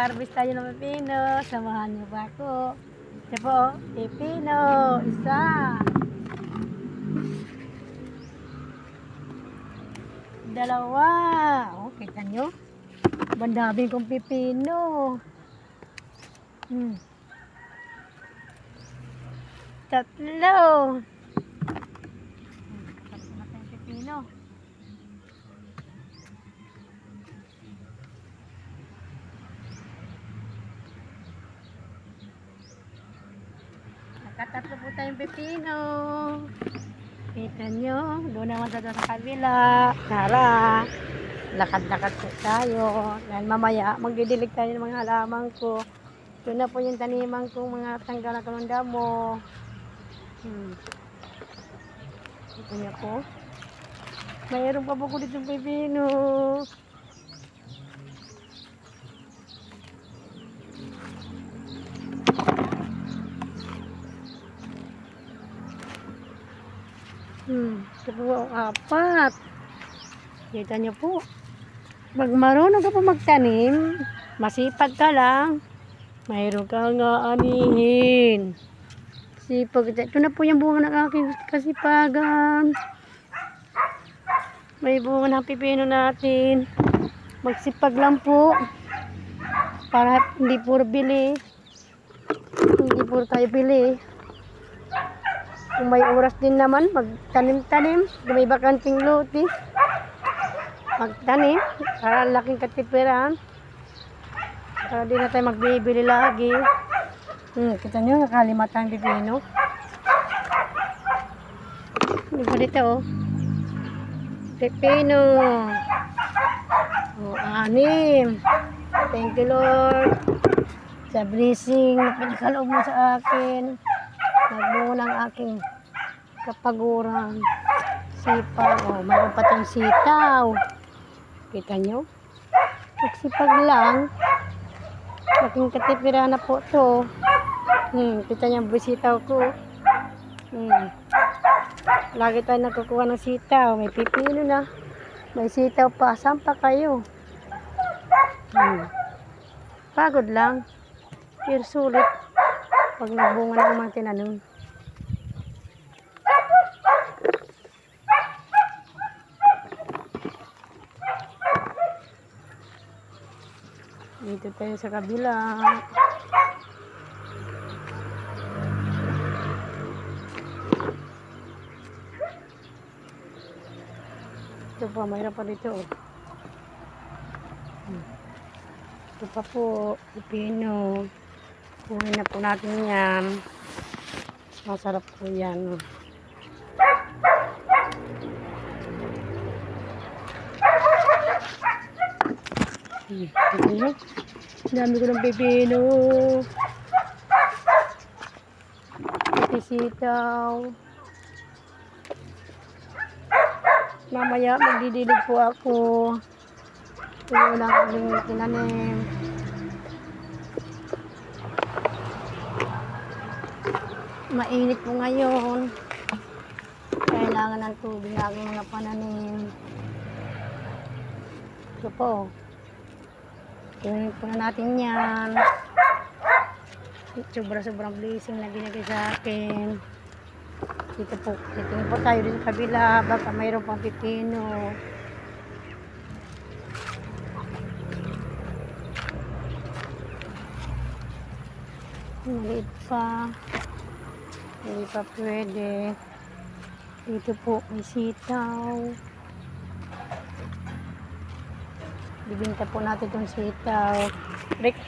Mag-harvest tayo ng pipino. Samahan niyo ba ako? Ito po, pipino. Isa. Dalawa. Oh, kita nyo? Bandami kong pipino. Tatlo. Tatlo na tayong pipino. Nakatatlo po tayong pipino. Kita nyo, doon naman sa kabila. Tara, lakad-lakad po tayo. Dahil mamaya, magdidilig tayo ng mga halaman ko. Doon na po yung taniman kong mga tanggal na kalong damo. Kita nyo po. Mayroon pa po ko dito pipino. Ito po, apat. Kita nyo po. Pag marunong ka po magtanim, masipag ka lang, mayroon ka nga anihin. Sipag. Ito na po yung bunga ng aking kasipagan. May bunga ng pipino natin. Magsipag lang po. Para hindi puro bili. Hindi puro tayo bili. Kung may oras din naman, magtanim-tanim. Kung may bakanting luti, magtanim. Para laking katipiran. Para di na tayo magbibili lagi. Kita nyo, nakalimatan pipino. Ano ba dito, oh? Pipino. Oh, 6. Thank you, Lord. Sa blessing na pinakaloob mo sa akin. Nagbungo ng aking kapaguran. Sipag. Oh, mayroon pa itong sitaw. Kita nyo? Magsipag lang. Laking katipira na po ito. Kita nyo ang sitaw ko. Lagi tayo nakukuha ng sitaw. May pipino na. May sitaw pa. Saan pa kayo? Pagod lang. Pero sulit. Pag nagbunga ng mga tinanim. Dito tayo sa kabila. Ito pa, mayroon pa dito. Ito pa po, pipino. Kunin na po natin yan. Masarap po yan. Dami ko ng pipino. Pati sitaw. Mamaya magdidilig po ako. Ito yung aking tinanim. Mainit po ngayon. Kailangan ng tubig ng aking mga pananim. Ito po. Kunin po na natin yan. Sobrang blessing na binigay sa akin. Dito po. Titingin po tayo din sa kabila. Baka mayroon pang pipino. Maliit pa. Hindi pa pwede. Dito po may sitaw. Bibinta po natin itong sitaw. Break.